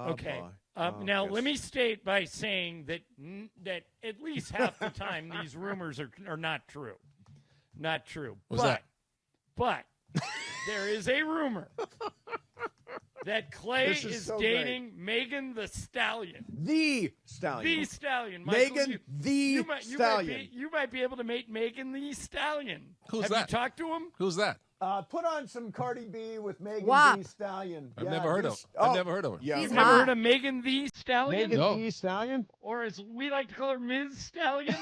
Okay. boy. Now, Yes. let me state by saying that that at least half the time these rumors are not true. Not true. What's that? But there is a rumor that Klay This is is so dating Megan Thee Stallion. The Stallion. The Stallion. Michael, Megan you Stallion. You might be able to make Megan Thee Stallion. Who's Have that? you talked to him? Who's that? Put on some Cardi B with Megan WAP. Thee Stallion. I've Yeah, never heard of. this- I've never heard of her. Yeah. He's You've never hot. heard of Megan Thee Stallion? Megan No. Thee Stallion. Or as we like to call her, Ms. Stallion?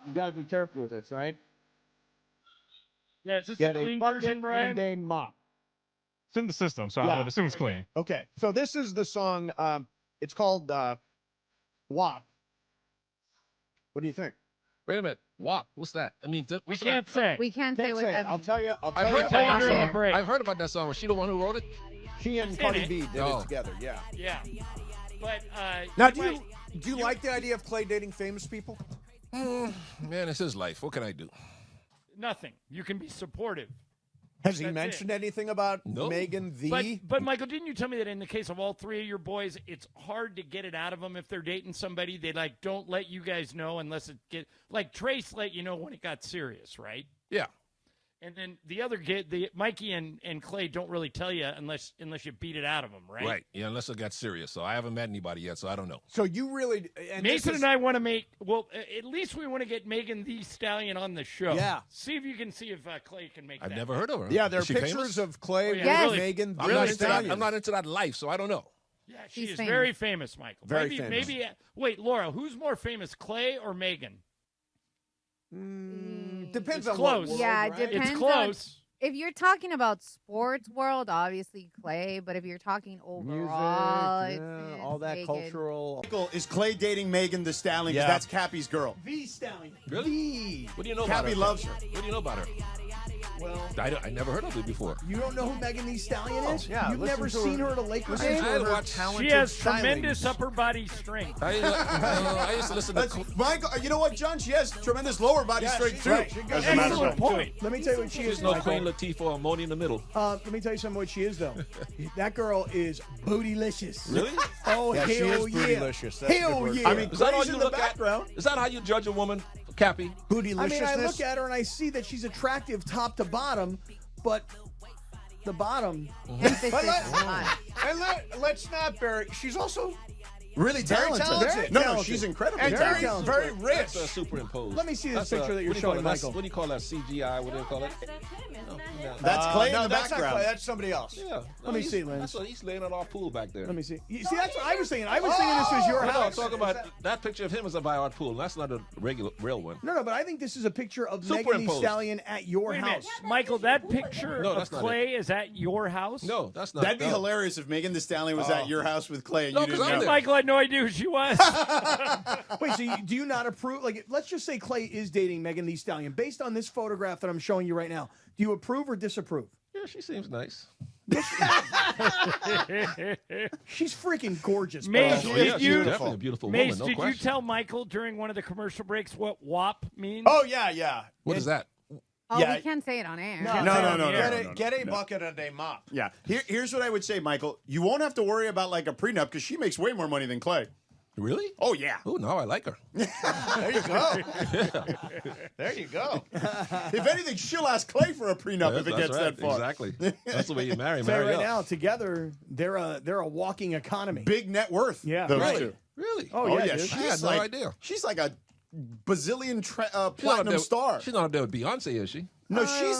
You got to be careful with this, right? Yeah, is this Get a a clean bucket version, Brian? and a mop. It's in the system, so I Yeah. would assume it's clean. Okay, so this is the song. It's called WAP. What do you think? Wait a minute. WAP. What's that? I mean, We can't say. We can't say Can't what say it. that I'll means. tell you. I'll I've tell you. heard, Tell you during the break. I've heard about that song. Was she the one who wrote it? She and in Cardi it. B did Oh. it together. Yeah. Yeah. But Now, might- do you like the idea of Klay dating famous people? Man, it's his life. What can I do? nothing. You can be supportive. Has he That's mentioned it. anything about No. Megan the? But Michael, didn't you tell me that in the case of all three of your boys, it's hard to get it out of them if they're dating somebody? They don't let you guys know unless it get Trace let you know when it got serious, right? Yeah. And then the other kid, Mikey and Klay don't really tell you unless you beat it out of them, right? Right. Yeah, unless it got serious. So I haven't met anybody yet, so I don't know. So you really and Mason and I want to make at least we want to get Megan Thee Stallion on the show. Yeah. See if you can see if Klay can make I've that. never heard of her. Yeah, there are Is she pictures famous? of Klay Oh, yeah. with Yes. Megan I'm the not, into that, Stallion. I'm not into that life, so I don't know. Yeah, she She's is famous. very famous, Michael. Very maybe, famous. Maybe. Wait, Laura, who's more famous, Klay or Megan? Depends It's on close. what world, Yeah, it right? depends. It's close. If you're talking about sports world, obviously Klay. But if you're talking overall, Music, it's all that Megan. cultural. Michael, is Klay dating Megan Thee Stallion? Yeah. Because that's Cappy's girl. The Stallion. Really? What do you know about Cappy her? loves her. What do you know about her? Well, I never heard of it before. you don't know who Megan Thee Stallion is? yeah, You've listen never to seen her. her at a Lakers I game? had to watch. She has tremendous upper body strength. I used to listen to. That's, Michael, you know what, John? She has tremendous lower body strength, too. right. She got- As a matter of Excellent fact. point. Let me tell you what she is, There's no Michael. Queen Latifah or Moni in the middle. Let me tell you something what she is, though. That girl is bootylicious. Really? Oh, Yeah, she hell is yeah. bootylicious. That's a Hell good word. yeah. I mean, Is that all Clay's you in the look at? background. Is that how you judge a woman, Cappy? I mean, I Bootylicious. look at her and I see that she's attractive top to bottom, but the bottom. Emphasis But on. and let's not bury. She's also really Very talented. talented. No, Talented. she's incredibly And talented. talented. Very rich. That's superimposed. Let me see this That's picture that you're what do you call showing, it? That's- Michael. What do you call that? CGI? What do you call it? That's Klay no, in the that's not background. Klay. That's somebody else. Yeah. Let me see, Lynn. That's what, he's laying on our pool back there. Let me see. See, that's what I was thinking. I was thinking this was your No, I'm house. talking about that picture of him is a by our pool. That's not a real one. No, but I think this is a picture of Megan Thee Superimposed. Stallion at your Wait a minute. house. Michael, that picture No, of that's not Klay is at your house? No, that's not. That'd be no. hilarious if Megan Thee Stallion was at your house with Klay and No, you 'cause didn't I'm know. there. Michael had no idea who she was. Wait, so do you not approve? Like, let's just say Klay is dating Megan Thee Stallion. Based on this photograph that I'm showing you right now, do you approve or disapprove? Yeah, she seems nice. She's freaking gorgeous. Mace, bro. did she's you- definitely a beautiful Mace, woman. No did you question. tell Michael during one of the commercial breaks what WAP means? Oh, yeah. What is that? Oh, Yeah. we can't say it on air. No. Get a bucket and a mop. Yeah. Here's what I would say, Michael. You won't have to worry about like a prenup because she makes way more money than Klay. Really? Oh, yeah. Oh, no, I like her. There you go. There you go. If anything, she'll ask Klay for a prenup if it That's gets right. that far. Exactly. That's the way you marry. Say Marry right up. now, together, they're a walking economy. Big net worth. Yeah. Those Really? two. Really? Oh, Oh, yeah, yeah. dude. I had no idea. She's like a bazillion She's not up platinum there- star. She's not up there with Beyonce, is she? No, she's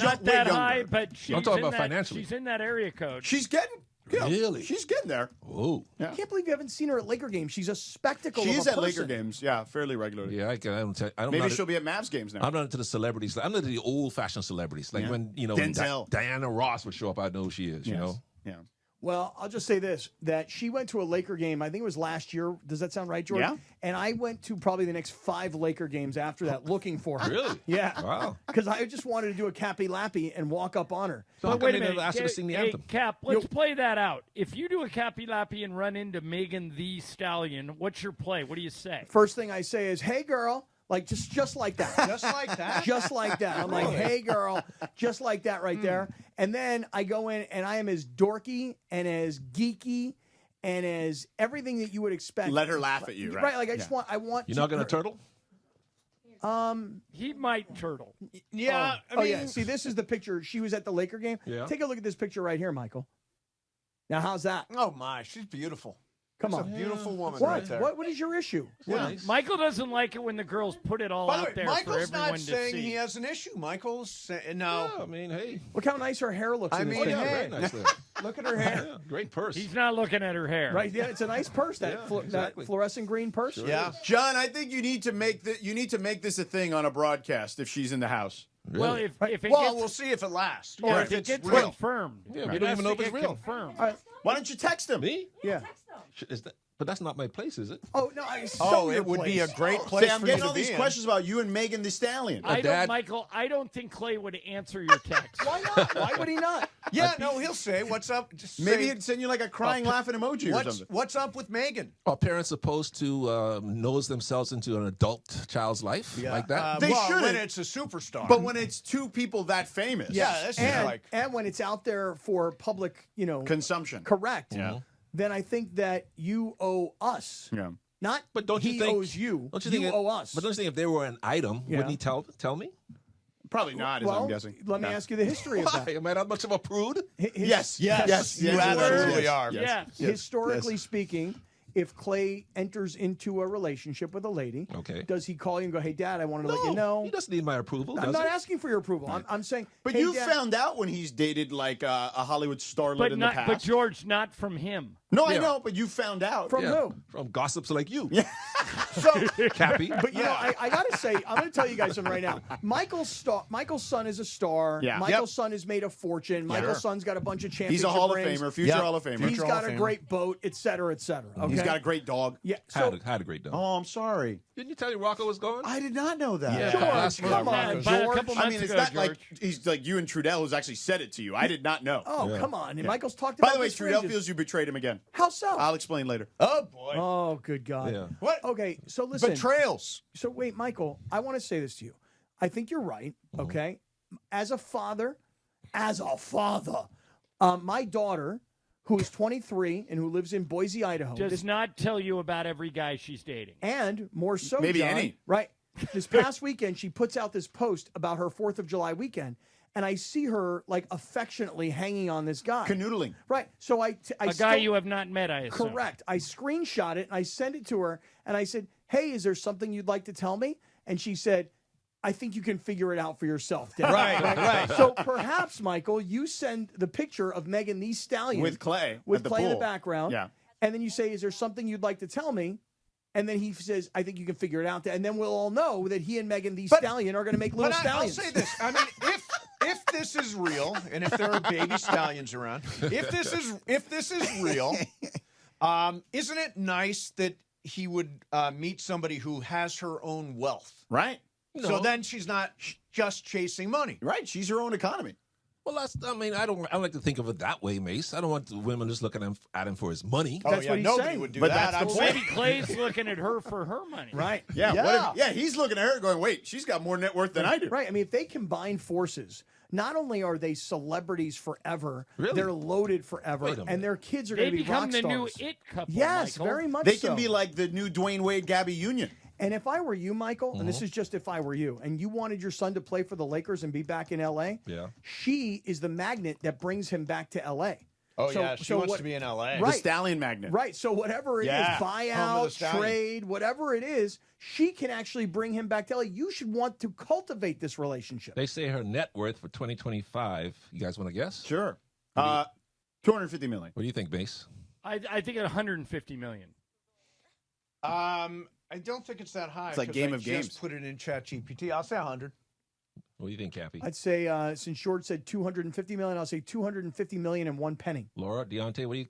Not way that younger. high, but she's talking in about that, financially. She's in that area code. She's getting. Really? She's getting there. Oh. I can't believe you haven't seen her at Laker games. She's a spectacle. She of is a at Laker person. games. Yeah, fairly regularly. Yeah, I don't Maybe know. she'll be at Mavs games now. I'm not into the celebrities. I'm into the old-fashioned celebrities. Like when, when Denzel. Diana Ross would show up, I know who she is, you know? Yeah. Well, I'll just say this, that she went to a Laker game, I think it was last year. Does that sound right, George? Yeah. And I went to probably the next 5 Laker games after that looking for her. Really? Yeah. Wow. Because I just wanted to do a Cappy Lappy and walk up on her. So how But come wait they a minute. never asked her to sing the Hey, anthem? Cap, let's play that out. If you do a Cappy Lappy and run into Megan Thee Stallion, what's your play? What do you say? First thing I say is, hey, girl, Like just like that. Just like that? Just like that. I'm like, hey, girl, just like that right there. And then I go in and I am as dorky and as geeky and as everything that you would expect. Let her laugh at you, right? Right. Like I want. You're not going to turtle? He might turtle. Yeah. Oh, yeah. See, this is the picture. She was at the Laker game. Yeah. Take a look at this picture right here, Michael. Now, how's that? Oh, my. She's beautiful. Come That's on. a beautiful woman What? right there. What is your issue? Yeah. Michael doesn't like it when the girls put it all By the out way, there Michael's for everyone not to saying see. he has an issue. Michael's saying, no. Yeah, I mean, hey. Look how nice her hair looks. I in this mean, picture. hey. Very nice there. Look at her hair. Yeah, great purse. He's not looking at her hair. Right? Yeah, it's a nice purse. That, Yeah, exactly. that fluorescent green purse. Sure Yeah. John, I think you need to make this a thing on a broadcast if she's in the house. Well, Really? if it Well, gets, we'll see if it lasts. or Or if it it's gets real. confirmed. Yeah, we It don't has even know to if it's get real. confirmed. All right. Why don't you text him? Me? Yeah. Is that, but that's not my place, is it? Oh no! Oh, it would be a great place Oh, for for I'm you getting to all be these in. questions about you and Megan Thee Stallion. Michael, I don't think Clay would answer your text. Why not? Why would he not? Yeah, no, he'll say, what's up? Just Maybe say, he'd send you like a crying, laughing emoji or something. What's up with Megan? Are parents supposed to nose themselves into an adult child's life like that? They Well, shouldn't. when When it's a superstar. But when it's two people that famous. Yeah, this is and, like and when it's out there for public, consumption. correct. Yeah. Then I think that you owe us. Yeah. Not But don't you he think owes you. Don't you You think owe us. But don't you think if they were an item, Yeah. wouldn't he tell me? Probably not, as well, I'm guessing. let me ask you the history of Why? that. Am I not much of a prude? Yes, you absolutely are. Yes. Historically speaking, if Clay enters into a relationship with a lady, Okay. does he call you and go, "Hey, Dad, I wanted to let you know"? He doesn't need my approval. I'm does not he? asking for your approval. I'm saying, But hey, you Dad, found out when he's dated like a Hollywood starlet But in the not. past. But George, not from him. No, I Yeah. know, but you found out. from Yeah, who? From gossips like you. Yeah. So, Cappy. but you know, I gotta say, I'm gonna tell you guys something right now. Michael's son is a star. Yeah. Michael's son has made a fortune. Michael's son's got a bunch of championship He's a Hall of rings. Famer, future Hall of Famer. He's got a great boat, et cetera, et cetera. Okay? He's got a great dog. yeah. So Had a great dog. Oh, I'm sorry. Didn't you tell you Rocco was gone? I did not know that. Yeah. George, Last come month. on, About a George. couple I months mean, it's ago, not like George. he's like you and Trudell who's actually said it to you. I did not know. Oh, Yeah. come on. And Michael's talked By about the way, this for Trudell ages. feels you betrayed him again. How so? I'll explain later. Oh boy. Oh, good God. Yeah. What? Okay, so listen. Betrayals. So wait, Michael, I want to say this to you. I think you're right. Okay, as a father, my daughter, who is 23 and who lives in Boise, Idaho, Does not tell you about every guy she's dating. and more so, Maybe John, any. right? This past weekend, she puts out this post about her 4th of July weekend, and I see her like affectionately hanging on this guy, Canoodling. right? So I A guy you have not met, I assume. correct. I screenshot it and I sent it to her, and I said, "Hey, is there something you'd like to tell me?" And she said, "I think you can figure it out for yourself, Dad." Right. So perhaps, Michael, you send the picture of Megan Thee Stallion With Clay with at the Clay in the pool. background, Yeah. and then you say, "Is there something you'd like to tell me?" And then he says, "I think you can figure it out," and then we'll all know that he and Megan Thee Stallion are going to make little But I'll stallions. say this. I mean, if this is real, and if there are baby stallions around, if this is real, isn't it nice that he would meet somebody who has her own wealth? Right. So then she's not just chasing money. Right. She's her own economy. Well, I don't like to think of it that way, Mace. I don't want the women just looking at him for his money. That's yeah, what he's nobody saying. would do But that. that's the I'm point. saying- Maybe Clay's looking at her for her money. Right. Yeah. Yeah. What if, he's looking at her going, wait, she's got more net worth than I do. Right. I mean, if they combine forces, not only are they celebrities forever, Really? they're loaded forever, Wait a minute. and their kids are They going to be become rock the stars. new it couple. Yes, Michael. very much They so. can be like the new Dwayne Wade, Gabby Union. And if I were you, Michael, and this is just if I were you, and you wanted your son to play for the Lakers and be back in L.A., Yeah. she is the magnet that brings him back to L.A. Oh So- yeah, she so wants what- to be in L.A. The Right. Stallion Magnet. Right. So whatever it is, Yeah, home of the buyout, stallion. trade, whatever it is, she can actually bring him back to LA. You should want to cultivate this relationship. They say her net worth for 2025. You guys want to guess? Sure. 250 million. What do you think, Mace? I think at 150 million. I don't think it's that high. It's like 'cause Game I of just Games. put it in ChatGPT. I'll say 100. What do you think, Cappy? I'd say since Short said 250 million, I'll say 250 million and one penny. Laura, DeAndre, what do you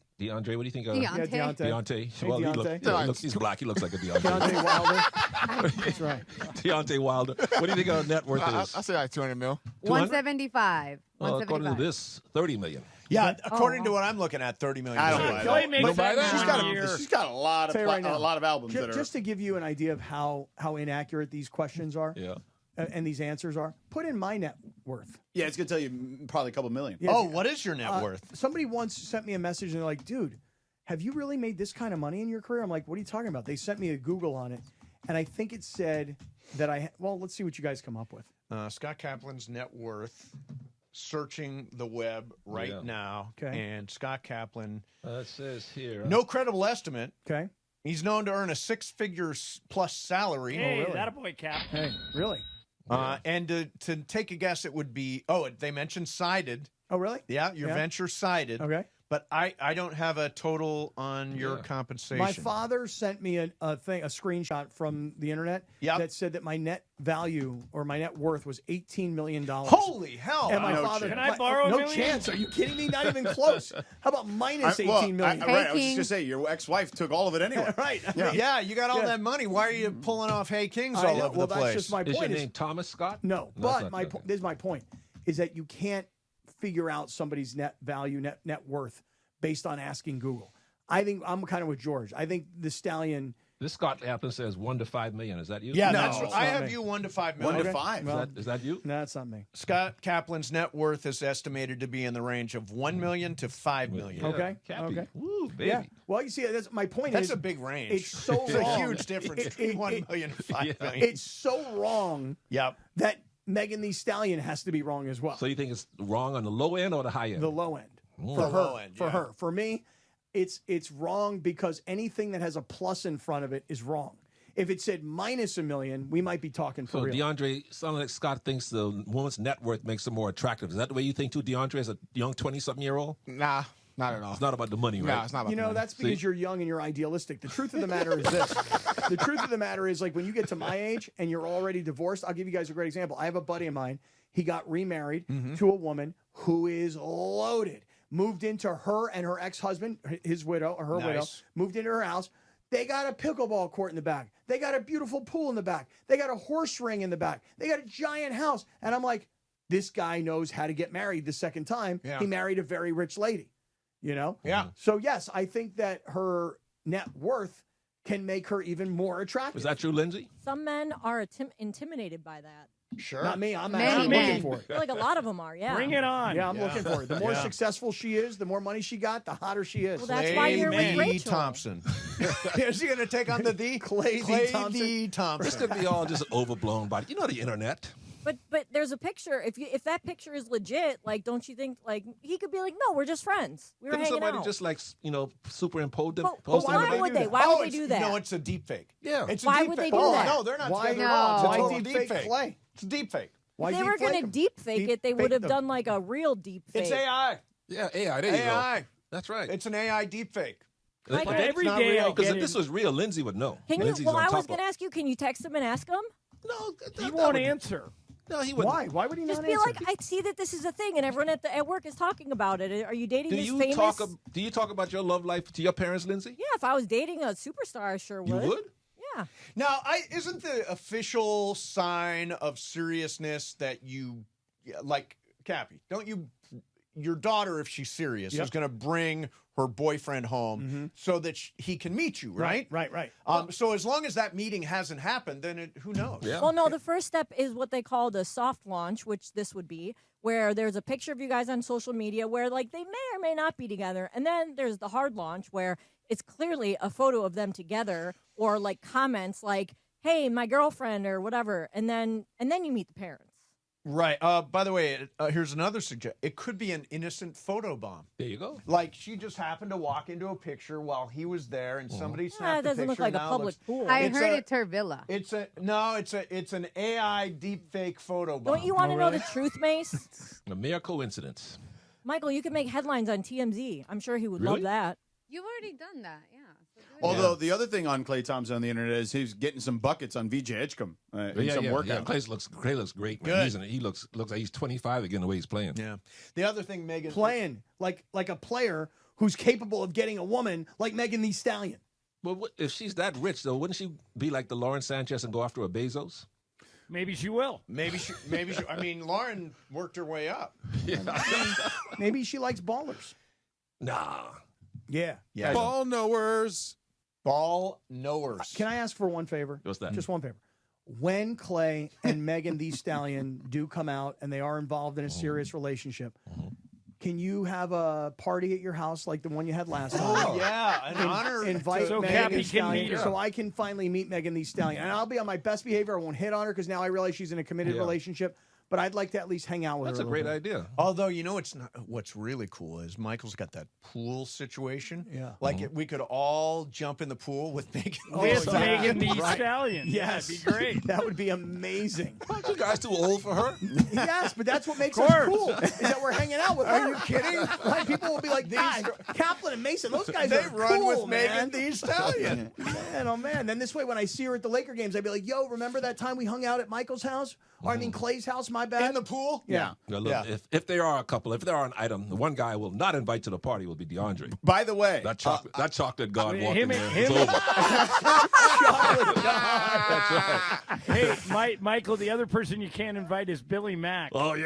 think? Deontay. Yeah, Deontay. Deontay. Hey, Well, Deontay. he's black. He looks like a Deontay. Deontay Wilder. That's right. Deontay Wilder. What do you think our net worth I is? say like 200 mil. 175. According to 175. this, 30 million. Yeah, according to what I'm looking at, 30 million. I don't buy that. Clay makes that She's one got year. she's got a lot Tell you right now, of albums that are just to give you an idea of how inaccurate these questions are. Yeah. And these answers are. Put in my net worth. Yeah, it's gonna tell you probably a couple million. Yeah, Oh, what is your net worth? Somebody once sent me a message and they're like, dude, have you really made this kind of money in your career? I'm like, what are you talking about? They sent me a Google on it, and I think it said that well, let's see what you guys come up with. Scott Kaplan's net worth, searching the web right now. Okay. And Scott Kaplan, It says here. no credible estimate. Okay. He's known to earn a six-figure plus salary. Hey, really? that a boy, Cap. Hey, really? And to take a guess, it would be, they mentioned sided. Oh, really? Yeah, your venture sided. Okay. But I don't have a total on your compensation. My father sent me a screenshot from the internet that said that my net value or my net worth was $18 million. Holy hell! And my No father, chance. Can I borrow no $1 million? chance. Are you kidding me? Not even close. How about minus 18 million? Right, I was just gonna say your ex-wife took all of it anyway. Right. Yeah, you got all that money. Why are you pulling off Hey Kings I all know. over Well, the that's place? just my Is your point. name Thomas Scott? No, That's but not- this is my point, is that you can't figure out somebody's net value, net worth based on asking Google. I think I'm kind of with George. I think the Stallion. This Scott Kaplan says 1 to 5 million. Is that you? Yeah, No, that's it's I not have me. you 1 to 5 1 million. to 5. Well, Is that you? No, that's not me. Scott Kaplan's net worth is estimated to be in the range of 1 million to 5 million. Yeah. Okay. Cappy. Okay. Woo, baby. Yeah. Well, you see, that's my point. That's is a big range. It's so It's wrong. a huge difference between 1 million and 5 million. It's so wrong Yep. that Megan Thee Stallion has to be wrong as well. So you think it's wrong on the low end or the high end? The low end for The her. low end, For yeah. her. For me, it's wrong because anything that has a plus in front of it is wrong. If it said minus $1 million, we might be talking for So real. DeAndre, sounds like Scott thinks the woman's net worth makes her more attractive. Is that the way you think too, DeAndre, as a young 20-something-year-old? Nah, not at all. It's not about the money, right? No, it's not about You the know, money. that's because you're young and you're idealistic. The truth of the matter is this. The truth of the matter is, like, when you get to my age and you're already divorced, I'll give you guys a great example. I have a buddy of mine. He got remarried to a woman who is loaded. Moved into her and her ex-husband, his widow, or her widow, moved into her house. They got a pickleball court in the back. They got a beautiful pool in the back. They got a horse ring in the back. They got a giant house. And I'm like, this guy knows how to get married the second time. Yeah. He married a very rich lady, you know? Yeah. So, yes, I think that her net worth can make her even more attractive. Is that true, Lindsay? Some men are intimidated by that. Sure. Not me. I'm Many actually men. looking for I it. feel like a lot of them are, yeah. Bring it on. Yeah, I'm looking for it. The more successful she is, the more money she got, the hotter she is. Well, that's why you're with Klay Rachel. Thompson. Is he going to take on the D? Klay Thee Thompson. Thee This Thompson. could be all just overblown by, you know, the internet. But there's a picture. If that picture is legit, like, don't you think, like, he could be like, no, we're just friends. We were Couldn't hanging somebody out. just, like, superimpose them? But post them why in would there? they? Why would they do that? No, it's a deep fake. Yeah. It's a Why deep would they fake. do Oh, that? No, they're not Why- together No. at all. It's a Why total deep deep fake fake. Klay? It's a deep fake. Why If they deep were going to fake deep fake Deep it, they fake would have them. done like a real deep fake. It's AI. Yeah, AI, there you go. AI. That's right. It's an AI deep fake. Like, But every not day I real. Because get if this in, was real, Lindsay would know. Can you? Lindsay's Well, on I top was going to of- ask you. Can you text him and ask him? No, he won't answer. No, he wouldn't. Why? Why would he Just not be answer? like, I see that this is a thing, and everyone at work is talking about it. Are you dating Do this you famous? do you talk about your love life to your parents, Lindsay? Yeah, if I was dating a superstar, I sure would. You would? Yeah. Now, isn't the official sign of seriousness that you, like, Cappy, don't you, your daughter, if she's serious, is going to bring her boyfriend home so that he can meet you, right? Right. So as long as that meeting hasn't happened, then who knows? Yeah. Well, no, the first step is what they call the soft launch, which this would be, where there's a picture of you guys on social media where, like, they may or may not be together. And then there's the hard launch where it's clearly a photo of them together or, like, comments like, hey, my girlfriend or whatever. And then you meet the parents. Right. By the way, here's another suggestion. It could be an innocent pho bomb. There you go. Like she just happened to walk into a picture while he was there, and somebody Yeah, snapped it the doesn't look picture. like a Now it public looks- pool. I It's heard a- it's her villa. It's an AI deep fake photo bomb. Don't you want to know the truth, Mace? A mere coincidence. Michael, you can make headlines on TMZ. I'm sure he would Really? love that. You've already done that, yeah. So do it. Although the other thing on Klay Thompson on the internet is he's getting some buckets on VJ Edgecombe in some workout. Klay looks great. Man. Good. He looks like he's 25 again the way he's playing. Yeah. The other thing, Megan. Playing like a player who's capable of getting a woman like Megan Thee Stallion. Well, if she's that rich, though, wouldn't she be like the Lauren Sanchez and go after a Bezos? Maybe she will. Maybe she. I mean, Lauren worked her way up. Maybe she likes ballers. Nah. Yeah. Yeah. Ball knowers. Ball knowers. Can I ask for one favor? What's that? Just one favor. When Klay and Megan Thee Stallion do come out and they are involved in a serious relationship, can you have a party at your house like the one you had last time? Oh, yeah. An honor. Invite So Megan Cappy Thee can Stallion meet her. so I can finally meet Megan Thee Stallion. And I'll be on my best behavior. I won't hit on her because now I realize she's in a committed Yeah. relationship. But I'd like to at least hang out with That's her. a little great bit. idea. Although, you know, what's really cool is Michael's got that pool situation. Yeah. Like we could all jump in the pool with Megan. With yeah. Megan Thee Right. Stallion. Yes. That'd be great. That would be amazing. Aren't you guys too old for her? Yes, but that's what makes us course. cool, is that we're hanging out with her. Are you kidding? Like, people will be like, God, Kaplan and Mason, those guys They are run cool, with man. Megan Thee Stallion. Man, oh man. Then this way, when I see her at the Laker games, I'd be like, yo, remember that time we hung out at Michael's house? Or I mean, Clay's house, my bad. In the pool? Yeah. Now, look, Yeah. if they are a couple, if they are an item, the one guy I will not invite to the party will be DeAndre. By the way, That chocolate god him walking and- there. him It's and- over. That's right. Hey, Michael, the other person you can't invite is Billy Mack. Oh yeah.